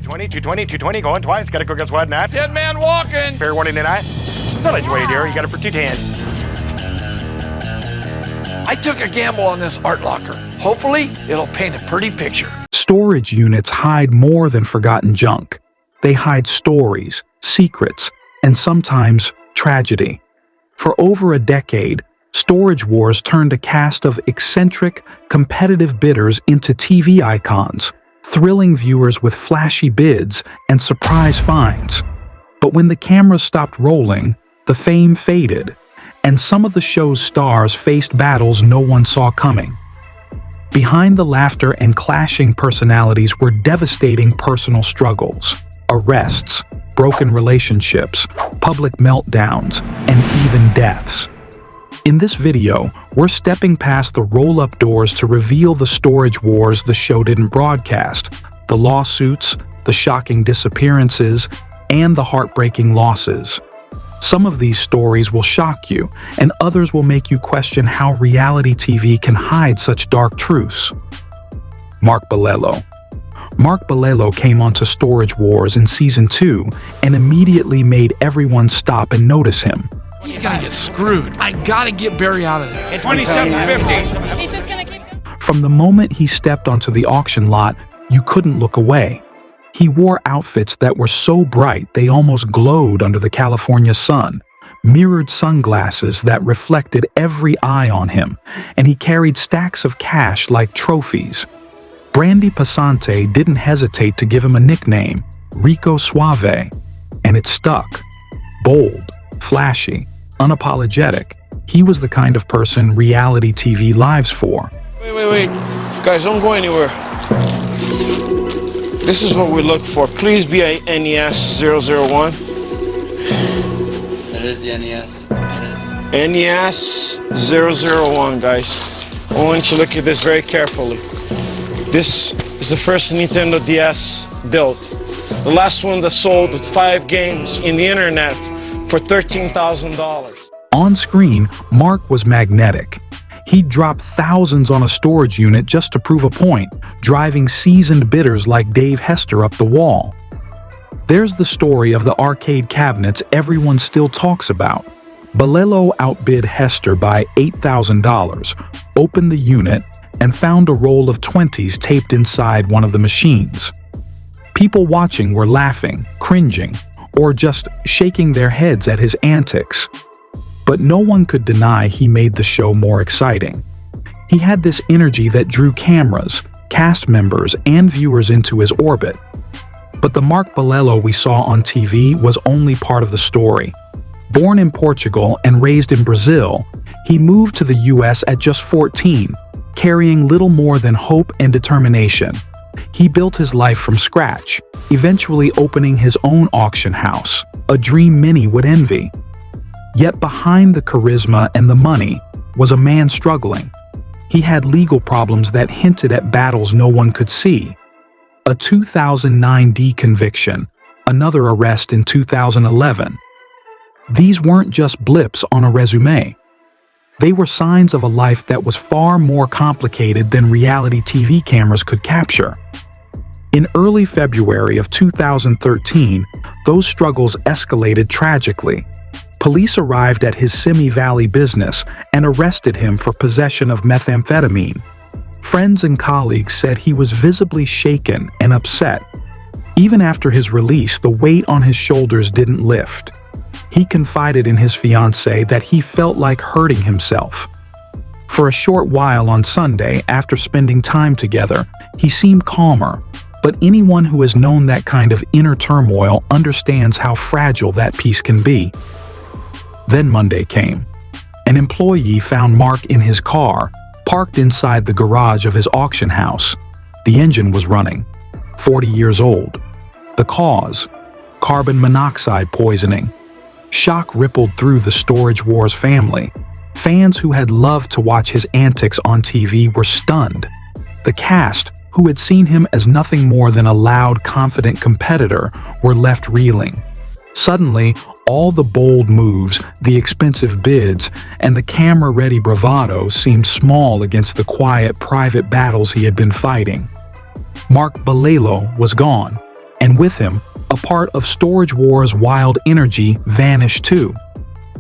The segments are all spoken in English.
220, going twice. Gotta go guess what, Nat? Dead man walking. Fair warning tonight. Still let you wait here. You got it for 210. I took a gamble on this art locker. Hopefully, it'll paint a pretty picture. Storage units hide more than forgotten junk. They hide stories, secrets, and sometimes tragedy. For over a decade, Storage Wars turned a cast of eccentric, competitive bidders into TV icons, thrilling viewers with flashy bids and surprise finds. But when the cameras stopped rolling, the fame faded, and some of the show's stars faced battles no one saw coming. Behind the laughter and clashing personalities were devastating personal struggles, arrests, broken relationships, public meltdowns, and even deaths. In this video, we're stepping past the roll-up doors to reveal the storage wars the show didn't broadcast, the lawsuits, the shocking disappearances, and the heartbreaking losses. Some of these stories will shock you, and others will make you question how reality TV can hide such dark truths. Mark Bolello. Mark Bolello came onto Storage Wars in Season 2 and immediately made everyone stop and notice him. He's gonna get screwed. I gotta get Barry out of there. At 27.50. He's just gonna keep going. From the moment he stepped onto the auction lot, you couldn't look away. He wore outfits that were so bright they almost glowed under the California sun, mirrored sunglasses that reflected every eye on him, and he carried stacks of cash like trophies. Brandy Passante didn't hesitate to give him a nickname, Rico Suave, and it stuck. Bold, flashy, unapologetic, he was the kind of person reality TV lives for. Wait. Guys, don't go anywhere. This is what we look for. Please be a NES 001. That is the NES. NES 001, guys. I want you to look at this very carefully. This is the first Nintendo DS built. The last one that sold with 5 games in the internet for $13,000. On screen, Mark was magnetic. He'd drop thousands on a storage unit just to prove a point, driving seasoned bidders like Dave Hester up the wall. There's the story of the arcade cabinets everyone still talks about. Bolello outbid Hester by $8,000, opened the unit, and found a roll of 20s taped inside one of the machines. People watching were laughing, cringing, or just shaking their heads at his antics. But no one could deny he made the show more exciting. He had this energy that drew cameras, cast members, and viewers into his orbit. But the Mark Bolello we saw on TV was only part of the story. Born in Portugal and raised in Brazil, he moved to the US at just 14, carrying little more than hope and determination. He built his life from scratch, eventually opening his own auction house, a dream many would envy. Yet behind the charisma and the money was a man struggling. He had legal problems that hinted at battles no one could see. A 2009 conviction, another arrest in 2011. These weren't just blips on a resume. They were signs of a life that was far more complicated than reality TV cameras could capture. In early February of 2013, those struggles escalated tragically. Police arrived at his Simi Valley business and arrested him for possession of methamphetamine. Friends and colleagues said he was visibly shaken and upset. Even after his release, the weight on his shoulders didn't lift. He confided in his fiancée that he felt like hurting himself. For a short while on Sunday, after spending time together, he seemed calmer, but anyone who has known that kind of inner turmoil understands how fragile that peace can be. Then Monday came. An employee found Mark in his car, parked inside the garage of his auction house. The engine was running, 40 years old. The cause? Carbon monoxide poisoning. Shock rippled through the Storage Wars family. Fans who had loved to watch his antics on TV were stunned. The cast, who had seen him as nothing more than a loud, confident competitor, were left reeling. Suddenly, all the bold moves, the expensive bids, and the camera-ready bravado seemed small against the quiet, private battles he had been fighting. Mark Bolello was gone. And with him, a part of Storage Wars' wild energy vanished too.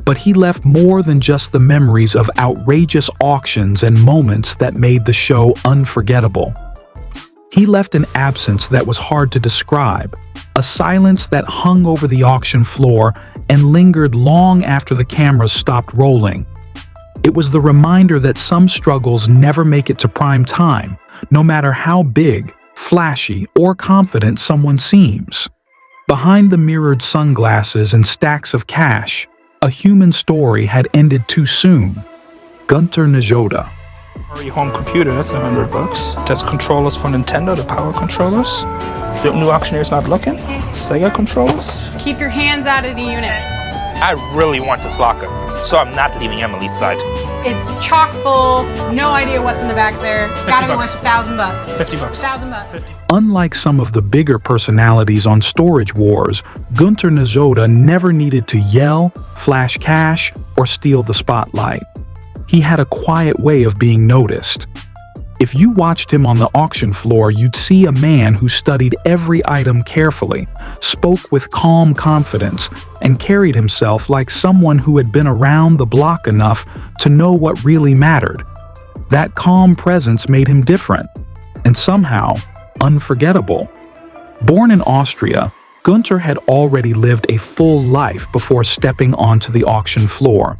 But he left more than just the memories of outrageous auctions and moments that made the show unforgettable. He left an absence that was hard to describe, a silence that hung over the auction floor and lingered long after the cameras stopped rolling. It was the reminder that some struggles never make it to prime time, no matter how big, flashy, or confident someone seems. Behind the mirrored sunglasses and stacks of cash, a human story had ended too soon. Gunter Najoda. For your home computer, that's $100. That's controllers for Nintendo, the power controllers. The new auctioneer's not looking. Sega controllers. Keep your hands out of the unit. I really want this locker, so I'm not leaving Emily's side. It's chock full, no idea what's in the back there. Gotta be worth $1,000. $50. $1,000. Unlike some of the bigger personalities on Storage Wars, Gunter Najoda never needed to yell, flash cash, or steal the spotlight. He had a quiet way of being noticed. If you watched him on the auction floor, you'd see a man who studied every item carefully, spoke with calm confidence, and carried himself like someone who had been around the block enough to know what really mattered. That calm presence made him different, and somehow unforgettable. Born in Austria, Gunter had already lived a full life before stepping onto the auction floor.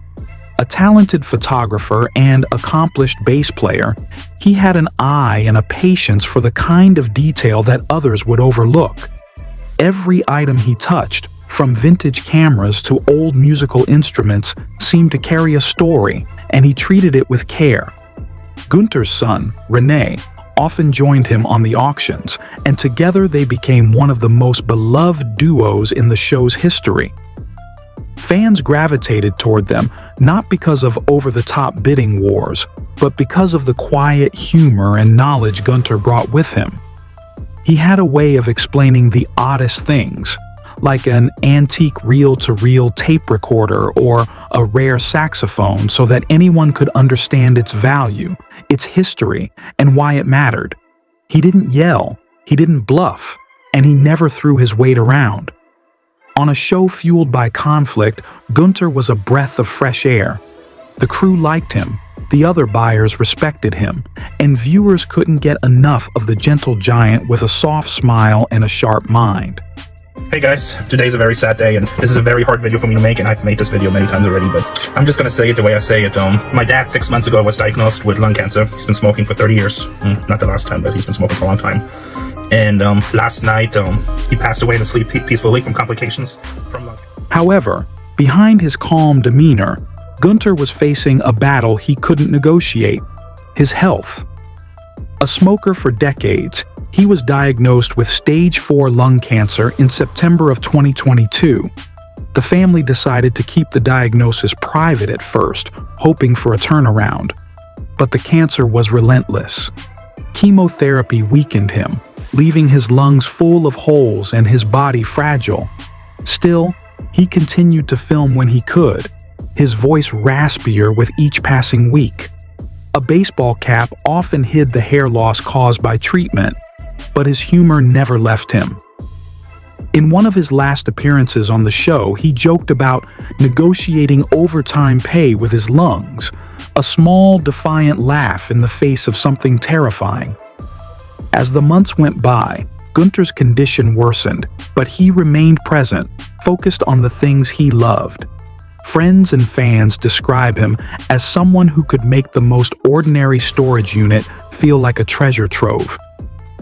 A talented photographer and accomplished bass player, he had an eye and a patience for the kind of detail that others would overlook. Every item he touched, from vintage cameras to old musical instruments, seemed to carry a story, and he treated it with care. Gunter's son, René, often joined him on the auctions, and together they became one of the most beloved duos in the show's history. Fans gravitated toward them not because of over-the-top bidding wars, but because of the quiet humor and knowledge Gunter brought with him. He had a way of explaining the oddest things, like an antique reel-to-reel tape recorder or a rare saxophone, so that anyone could understand its value, its history, and why it mattered. He didn't yell, he didn't bluff, and he never threw his weight around. On a show fueled by conflict, Gunter was a breath of fresh air. The crew liked him, the other buyers respected him, and viewers couldn't get enough of the gentle giant with a soft smile and a sharp mind. Hey guys, today's a very sad day, and this is a very hard video for me to make, and I've made this video many times already, but I'm just gonna say it the way I say it. My dad 6 months ago was diagnosed with lung cancer. He's been smoking for 30 years. Not the last time, but he's been smoking for a long time. And last night, he passed away in his sleep peacefully from complications from lung cancer. However, behind his calm demeanor, Gunter was facing a battle he couldn't negotiate: his health. A smoker for decades, he was diagnosed with stage 4 lung cancer in September of 2022. The family decided to keep the diagnosis private at first, hoping for a turnaround. But the cancer was relentless. Chemotherapy weakened him, leaving his lungs full of holes and his body fragile. Still, he continued to film when he could, his voice raspier with each passing week. A baseball cap often hid the hair loss caused by treatment, but his humor never left him. In one of his last appearances on the show, he joked about negotiating overtime pay with his lungs, a small, defiant laugh in the face of something terrifying. As the months went by, Gunter's condition worsened, but he remained present, focused on the things he loved. Friends and fans describe him as someone who could make the most ordinary storage unit feel like a treasure trove.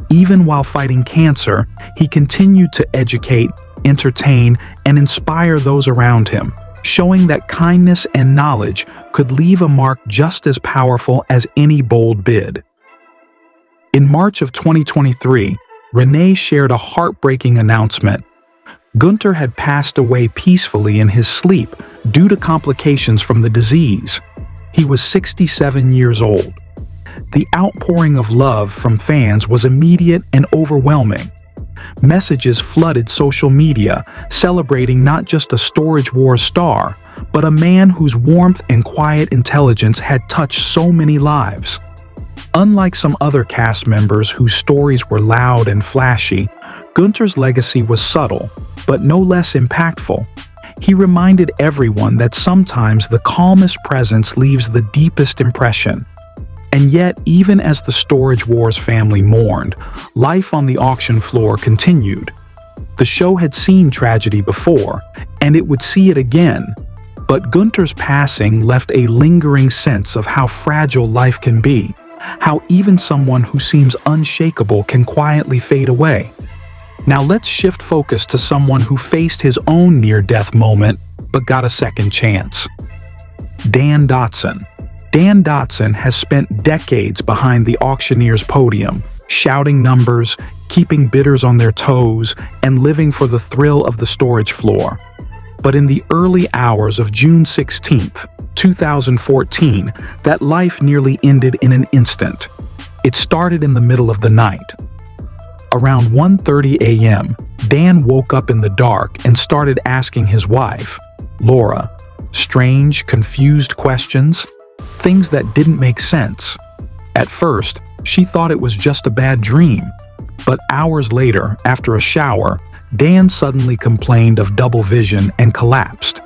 Even while fighting cancer, he continued to educate, entertain, and inspire those around him, showing that kindness and knowledge could leave a mark just as powerful as any bold bid. In March of 2023, René shared a heartbreaking announcement. Gunter had passed away peacefully in his sleep due to complications from the disease. He was 67 years old. The outpouring of love from fans was immediate and overwhelming. Messages flooded social media, celebrating not just a Storage Wars star, but a man whose warmth and quiet intelligence had touched so many lives. Unlike some other cast members whose stories were loud and flashy, Gunter's legacy was subtle, but no less impactful. He reminded everyone that sometimes the calmest presence leaves the deepest impression. And yet, even as the Storage Wars family mourned, life on the auction floor continued. The show had seen tragedy before, and it would see it again. But Gunter's passing left a lingering sense of how fragile life can be, how even someone who seems unshakable can quietly fade away. Now let's shift focus to someone who faced his own near-death moment but got a second chance. Dan Dotson. Dan Dotson has spent decades behind the auctioneer's podium, shouting numbers, keeping bidders on their toes, and living for the thrill of the storage floor. But in the early hours of June 16, 2014, that life nearly ended in an instant. It started in the middle of the night. Around 1:30 a.m., Dan woke up in the dark and started asking his wife, Laura, strange, confused questions, things that didn't make sense. At first, she thought it was just a bad dream. But hours later, after a shower, Dan suddenly complained of double vision and collapsed.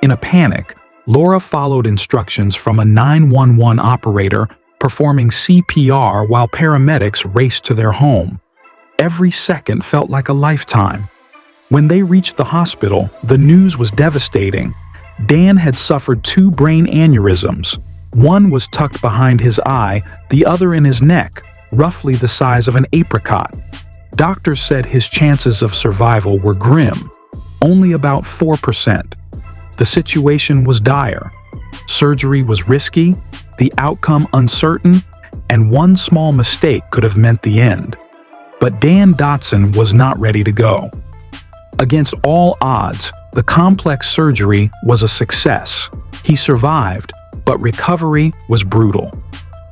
In a panic, Laura followed instructions from a 911 operator performing CPR while paramedics raced to their home. Every second felt like a lifetime. When they reached the hospital, the news was devastating. Dan had suffered 2 brain aneurysms. One was tucked behind his eye, the other in his neck, roughly the size of an apricot. Doctors said his chances of survival were grim, only about 4%. The situation was dire. Surgery was risky, the outcome uncertain, and one small mistake could have meant the end. But Dan Dotson was not ready to go. Against all odds, the complex surgery was a success. He survived, but recovery was brutal.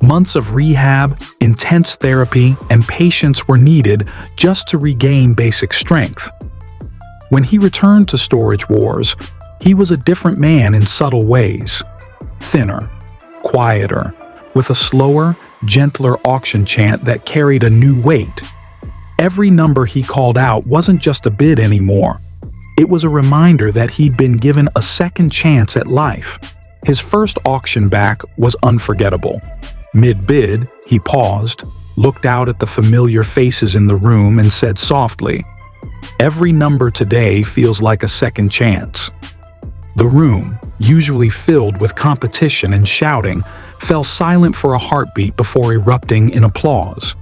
Months of rehab, intense therapy, and patience were needed just to regain basic strength. When he returned to Storage Wars, he was a different man in subtle ways. Thinner, quieter, with a slower, gentler auction chant that carried a new weight. Every number he called out wasn't just a bid anymore. It was a reminder that he'd been given a second chance at life. His first auction back was unforgettable. Mid-bid, he paused, looked out at the familiar faces in the room and said softly, "Every number today feels like a second chance." The room, usually filled with competition and shouting, fell silent for a heartbeat before erupting in applause.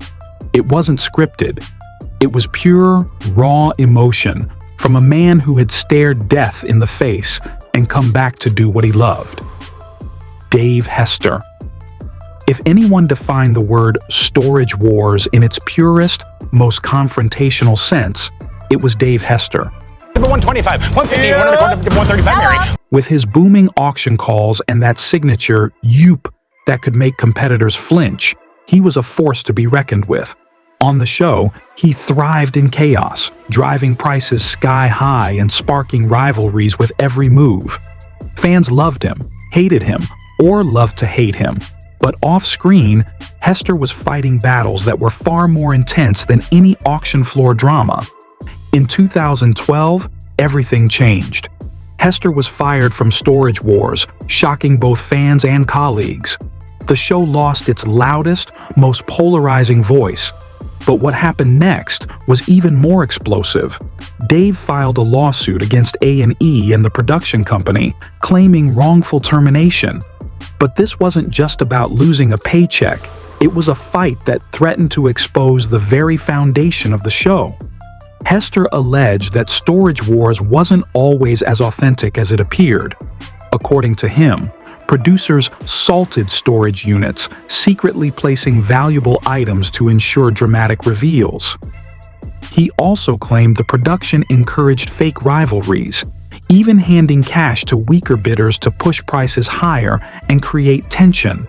It wasn't scripted. It was pure, raw emotion from a man who had stared death in the face and come back to do what he loved. Dave Hester. If anyone defined the word Storage Wars in its purest, most confrontational sense, it was Dave Hester. 125, 150, 135, Mary. With his booming auction calls and that signature "yoop" that could make competitors flinch, he was a force to be reckoned with. On the show, he thrived in chaos, driving prices sky high and sparking rivalries with every move. Fans loved him, hated him, or loved to hate him. But off-screen, Hester was fighting battles that were far more intense than any auction floor drama. In 2012, everything changed. Hester was fired from Storage Wars, shocking both fans and colleagues. The show lost its loudest, most polarizing voice. But what happened next was even more explosive. Dave filed a lawsuit against A&E and the production company, claiming wrongful termination. But this wasn't just about losing a paycheck. It was a fight that threatened to expose the very foundation of the show. Hester alleged that Storage Wars wasn't always as authentic as it appeared. According to him, producers salted storage units, secretly placing valuable items to ensure dramatic reveals. He also claimed the production encouraged fake rivalries, even handing cash to weaker bidders to push prices higher and create tension.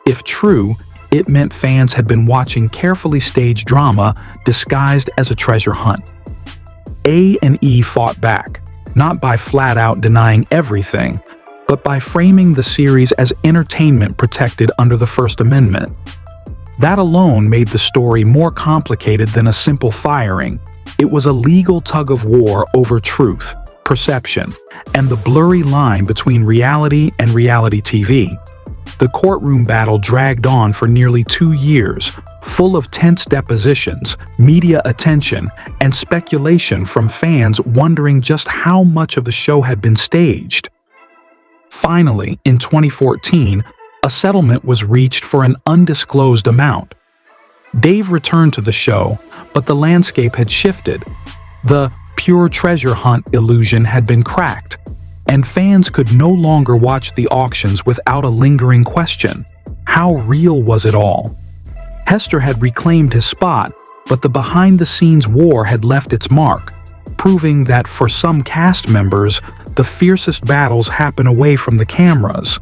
If true, it meant fans had been watching carefully staged drama disguised as a treasure hunt. A&E fought back, not by flat-out denying everything, but by framing the series as entertainment protected under the First Amendment. That alone made the story more complicated than a simple firing. It was a legal tug-of-war over truth, perception, and the blurry line between reality and reality TV. The courtroom battle dragged on for nearly 2 years, full of tense depositions, media attention, and speculation from fans wondering just how much of the show had been staged. Finally, in 2014, a settlement was reached for an undisclosed amount. Dave returned to the show, but the landscape had shifted. The pure treasure hunt illusion had been cracked, and fans could no longer watch the auctions without a lingering question: how real was it all? Hester had reclaimed his spot, but the behind-the-scenes war had left its mark, proving that for some cast members, the fiercest battles happen away from the cameras.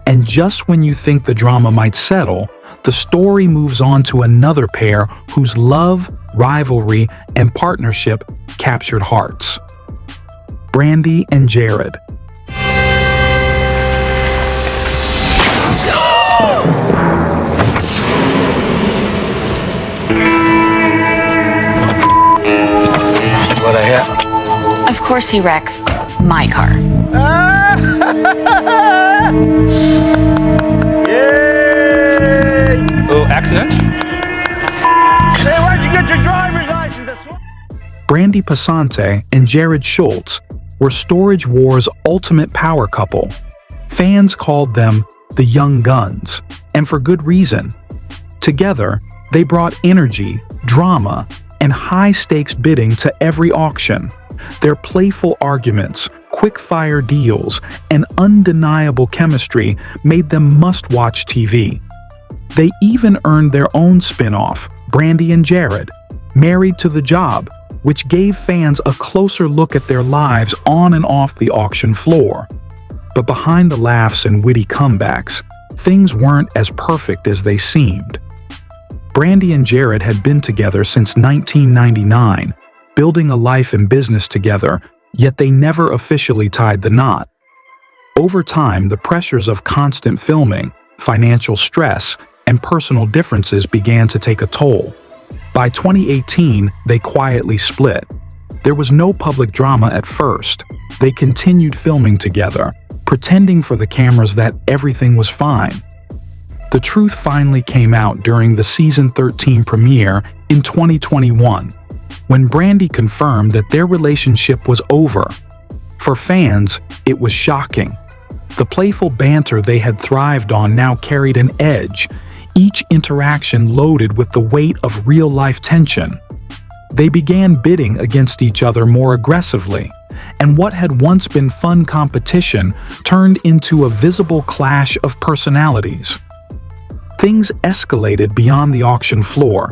And just when you think the drama might settle, the story moves on to another pair whose love, rivalry, and partnership captured hearts. Brandi and Jared. What I hit? Of course he wrecks my car. Oh, accident? Hey, where'd you get your driver's license? Brandi Passante and Jared Schultz were Storage War's ultimate power couple. Fans called them the Young Guns, and for good reason. Together, they brought energy, drama, and high-stakes bidding to every auction. Their playful arguments, quick-fire deals, and undeniable chemistry made them must-watch TV. They even earned their own spin-off, Brandi and Jared, Married to the Job, which gave fans a closer look at their lives on and off the auction floor. But behind the laughs and witty comebacks, things weren't as perfect as they seemed. Brandi and Jared had been together since 1999, building a life and business together, yet they never officially tied the knot. Over time, the pressures of constant filming, financial stress, and personal differences began to take a toll. By 2018, they quietly split. There was no public drama at first. They continued filming together, pretending for the cameras that everything was fine. The truth finally came out during the season 13 premiere in 2021, when Brandi confirmed that their relationship was over. For fans, it was shocking. The playful banter they had thrived on now carried an edge, each interaction loaded with the weight of real-life tension. They began bidding against each other more aggressively, and what had once been fun competition turned into a visible clash of personalities. Things escalated beyond the auction floor.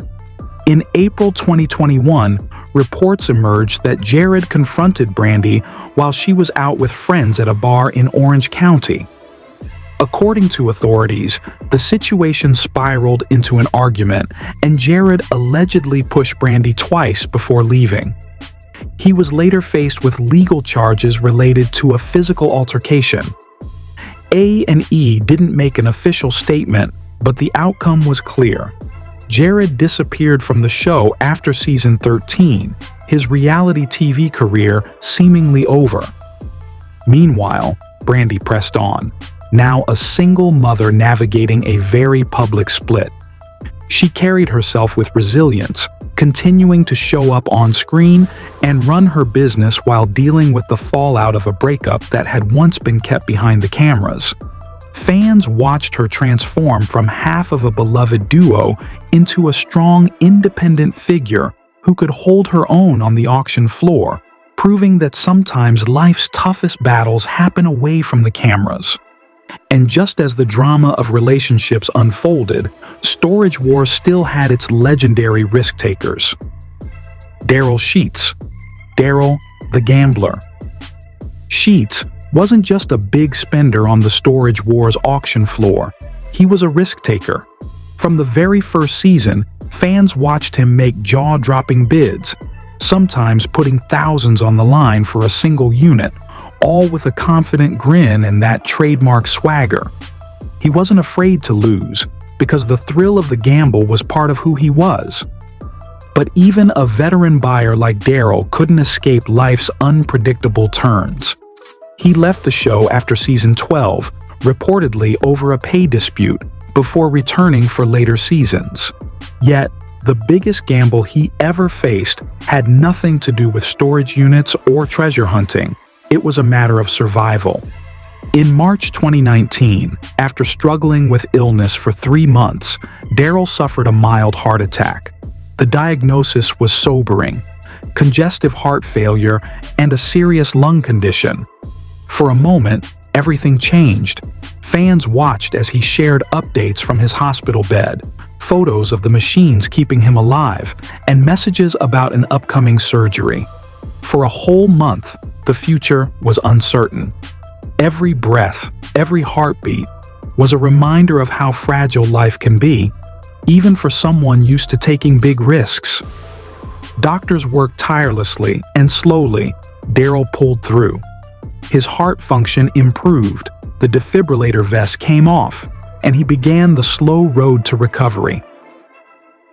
In April 2021, reports emerged that Jared confronted Brandi while she was out with friends at a bar in Orange County. According to authorities, the situation spiraled into an argument, and Jared allegedly pushed Brandi twice before leaving. He was later faced with legal charges related to a physical altercation. A&E didn't make an official statement, but the outcome was clear. Jared disappeared from the show after season 13, his reality TV career seemingly over. Meanwhile, Brandi pressed on, now a single mother navigating a very public split. She carried herself with resilience, continuing to show up on screen and run her business while dealing with the fallout of a breakup that had once been kept behind the cameras. Fans watched her transform from half of a beloved duo into a strong, independent figure who could hold her own on the auction floor, proving that sometimes life's toughest battles happen away from the cameras. And just as the drama of relationships unfolded, Storage Wars still had its legendary risk-takers. Daryl Sheets. Daryl, the gambler. Sheets wasn't just a big spender on the Storage Wars auction floor. He was a risk-taker. From the very first season, fans watched him make jaw-dropping bids, sometimes putting thousands on the line for a single unit, all with a confident grin and that trademark swagger. He wasn't afraid to lose, because the thrill of the gamble was part of who he was. But even a veteran buyer like Daryl couldn't escape life's unpredictable turns. He left the show after season 12, reportedly over a pay dispute, before returning for later seasons. Yet, the biggest gamble he ever faced had nothing to do with storage units or treasure hunting. It was a matter of survival. In March 2019, after struggling with illness for 3 months, Daryl suffered a mild heart attack. The diagnosis was sobering: congestive heart failure and a serious lung condition. For a moment, everything changed. Fans watched as he shared updates from his hospital bed, photos of the machines keeping him alive, and messages about an upcoming surgery. For a whole month, the future was uncertain. Every breath, every heartbeat, was a reminder of how fragile life can be, even for someone used to taking big risks. Doctors worked tirelessly, and slowly, Daryl pulled through. His heart function improved, the defibrillator vest came off, and he began the slow road to recovery.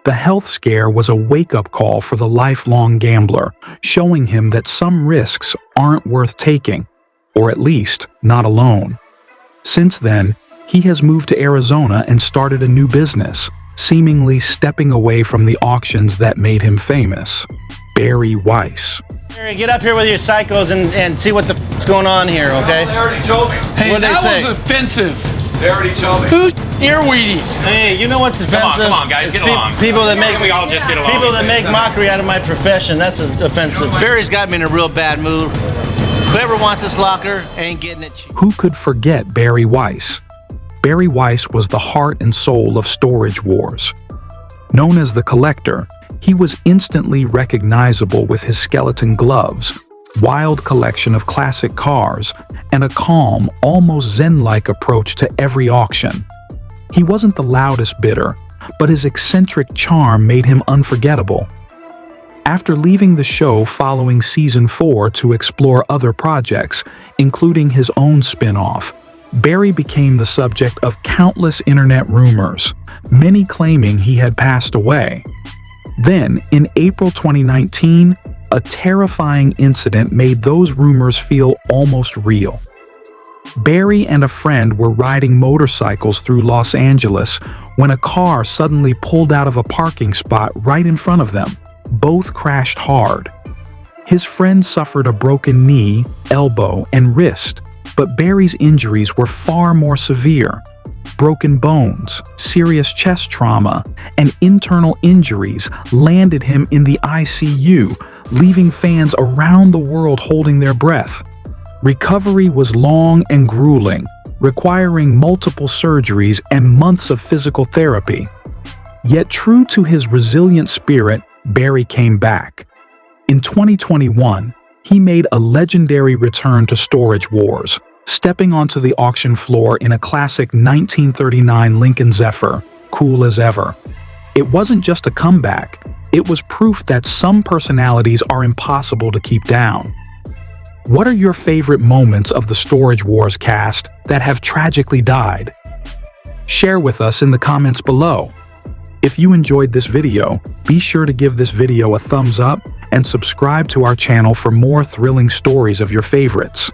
The health scare was a wake-up call for the lifelong gambler, showing him that some risks aren't worth taking, or at least not alone. Since then, he has moved to Arizona and started a new business, seemingly stepping away from the auctions that made him famous. Barry Weiss. Get up here with your psychos and see what the f***'s going on here, okay? They already told me. Hey, what'd they say? That was offensive. They already told me. Who's earweedies? Hey, you know what's offensive? Come on, guys, get along. People that make we all just get along. people that make mockery out of my profession. That's offensive. Barry's got me in a real bad mood. Whoever wants this locker ain't getting it cheap. Who could forget Barry Weiss? Barry Weiss was the heart and soul of Storage Wars. Known as the Collector, he was instantly recognizable with his skeleton gloves, wild collection of classic cars, and a calm, almost zen-like approach to every auction. He wasn't the loudest bidder, but his eccentric charm made him unforgettable. After leaving the show following season 4 to explore other projects, including his own spin-off, Barry became the subject of countless internet rumors, many claiming he had passed away. Then, in April 2019, a terrifying incident made those rumors feel almost real. Barry and a friend were riding motorcycles through Los Angeles when a car suddenly pulled out of a parking spot right in front of them. Both crashed hard. His friend suffered a broken knee, elbow, and wrist, but Barry's injuries were far more severe. Broken bones, serious chest trauma, and internal injuries landed him in the ICU, leaving fans around the world holding their breath. Recovery was long and grueling, requiring multiple surgeries and months of physical therapy. Yet true to his resilient spirit, Barry came back. In 2021, he made a legendary return to Storage Wars, stepping onto the auction floor in a classic 1939 Lincoln Zephyr, cool as ever. It wasn't just a comeback, it was proof that some personalities are impossible to keep down. What are your favorite moments of the Storage Wars cast that have tragically died? Share with us in the comments below. If you enjoyed this video, be sure to give this video a thumbs up and subscribe to our channel for more thrilling stories of your favorites.